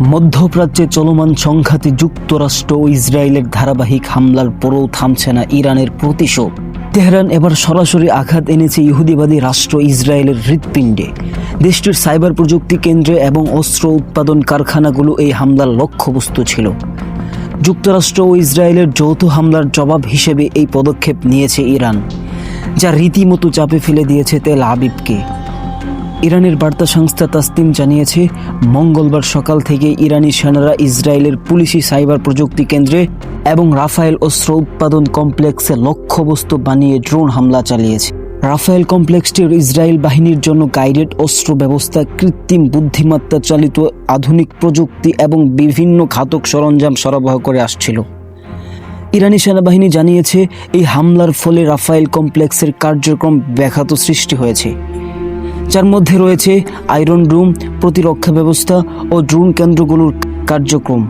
মধ্যপ্রাচ্যে চলমান সংঘাতে যুক্তরাষ্ট্র ও ইসরায়েলের ধারাবাহিক হামলার পরও থামছে না ইরানের প্রতিশোধ। তেহরান এবার সরাসরি আঘাত এনেছে ইহুদিবাদী রাষ্ট্র ইসরায়েলের হৃৎপিণ্ডে। দেশটির সাইবার প্রযুক্তি কেন্দ্রে এবং অস্ত্র উৎপাদন কারখানাগুলো এই হামলার লক্ষ্যবস্তু ছিল। যুক্তরাষ্ট্র ও ইসরায়েলের যৌথ হামলার জবাব হিসেবে এই পদক্ষেপ নিয়েছে ইরান, যা রীতিমতো চাপে ফেলে দিয়েছে তেল আবিবকে। ইরানের বার্তা সংস্থা তাসনিম জানিয়েছে, মঙ্গলবার সকাল থেকে ইরানি সেনারা ইসরায়েলের পুলিশি সাইবার প্রযুক্তি কেন্দ্রে এবং রাফায়েল অস্ত্র উৎপাদন কমপ্লেক্সে লক্ষ্যবস্তু বানিয়ে ড্রোন হামলা চালিয়েছে। রাফায়েল কমপ্লেক্সটির ইসরায়েল বাহিনীর জন্য গাইডেড অস্ত্র ব্যবস্থা, কৃত্রিম বুদ্ধিমত্তা চালিত আধুনিক প্রযুক্তি এবং বিভিন্ন ঘাতক সরঞ্জাম সরবরাহ করে আসছিল। ইরানি সেনাবাহিনী জানিয়েছে, এই হামলার ফলে রাফায়েল কমপ্লেক্সের কার্যক্রম ব্যাঘাত সৃষ্টি হয়েছে, যার মধ্যে রয়েছে আয়রন ডোম, প্রতিরক্ষা ব্যবস্থা ও ড্রোন কেন্দ্রগুলোর কার্যক্রম।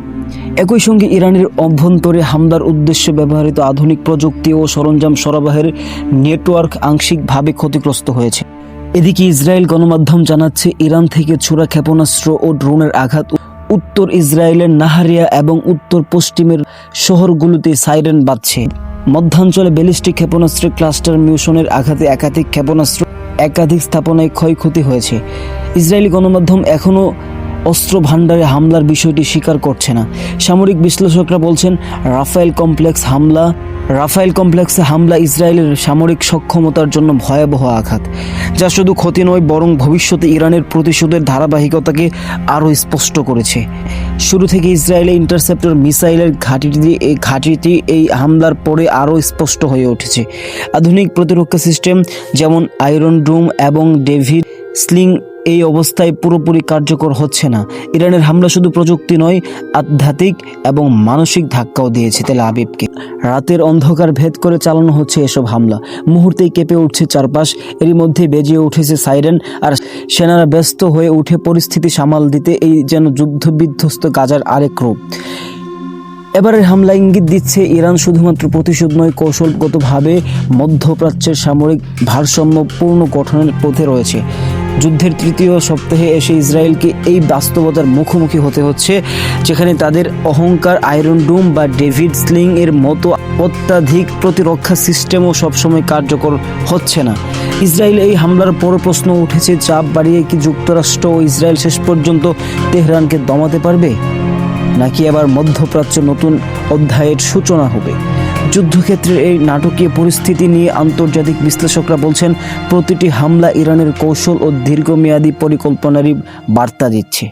একই সঙ্গে ইরানের অভ্যন্তরে হামলার উদ্দেশ্যে ব্যবহৃত আধুনিক প্রযুক্তি ও সরঞ্জাম সরবরাহের নেটওয়ার্ক আংশিকভাবে ক্ষতিগ্রস্ত হয়েছে। এদিকে ইসরায়েল গণমাধ্যম জানাচ্ছে, ইরান থেকে ছোড়া ক্ষেপণাস্ত্র ও ড্রোনের আঘাত উত্তর ইসরায়েলের নাহারিয়া এবং উত্তর পশ্চিমের শহরগুলোতে সাইরেন বাজছে। মধ্যাঞ্চলে ব্যালিস্টিক ক্ষেপণাস্ত্রের ক্লাস্টার মিউশনের আঘাতে একাধিক ক্ষেপণাস্ত্র একাধিক স্থাপনায় ক্ষয়ক্ষতি হয়েছে। ইসরায়েলি গণমাধ্যম এখনও অস্ত্র ভাণ্ডারে হামলার বিষয়টি স্বীকার করছে না। সামরিক বিশ্লেষকরা বলছেন, রাফায়েল কমপ্লেক্সে হামলা ইসরায়েলের সামরিক সক্ষমতার জন্য ভয়াবহ আঘাত, যা শুধু ক্ষতি নয় বরং ভবিষ্যতে ইরানের প্রতিশোধের ধারাবাহিকতাকে আরও স্পষ্ট করেছে। শুরু থেকে ইসরায়েলে ইন্টারসেপ্টর মিসাইলের ঘাঁটিটি এই হামলার পরে আরও স্পষ্ট হয়ে উঠেছে। আধুনিক প্রতিরক্ষা সিস্টেম যেমন আয়রন ডোম এবং ডেভিড স্লিং এই অবস্থায় পুরোপুরি কার্যকর হচ্ছে না। ইরানের হামলা শুধু প্রযুক্তি নয়, আধ্যাত্মিক এবং মানসিক ধাক্কাও দিয়েছে তেল আবিবকে। রাতের অন্ধকার ভেদ করে চালানো হচ্ছে এসব হামলা। মুহূর্তেই কেঁপে উঠছে চারপাশ, এরই মধ্যে বেজে উঠেছে সাইরেন, আর সেনারা ব্যস্ত হয়ে উঠে পরিস্থিতি সামাল দিতে। এই যেন যুদ্ধবিধ্বস্ত গাজার আরেক রূপ। এবারের হামলা ইঙ্গিত দিচ্ছে, ইরান শুধুমাত্র প্রতিশোধ নয়, কৌশলগতভাবে মধ্যপ্রাচ্যের সামরিক ভারসাম্য পুনর্গঠনের পথে রয়েছে। যুদ্ধের তৃতীয় সপ্তাহে এসে ইসরায়েলকে এই বাস্তবতার মুখোমুখি হতে হচ্ছে, যেখানে তাদের অহংকার আয়রন ডোম বা ডেভিড স্লিং এর মতো অত্যাধিক প্রতিরক্ষা সিস্টেমও সবসময় কার্যকর হচ্ছে না। ইসরায়েল এই হামলার পর প্রশ্ন উঠেছে, চাপ বাড়িয়ে কি যুক্তরাষ্ট্র ও ইসরায়েল শেষ পর্যন্ত তেহরানকে দমাতে পারবে, নাকি এবার মধ্যপ্রাচ্য নতুন অধ্যায়ের সূচনা হবে? যুদ্ধক্ষেত্রের এই নাটকীয় পরিস্থিতি নিয়ে আন্তর্জাতিক বিশ্লেষকরা বলছেন, প্রতিটি হামলা ইরানের কৌশল ও দীর্ঘমেয়াদী পরিকল্পনারই বার্তা দিচ্ছে।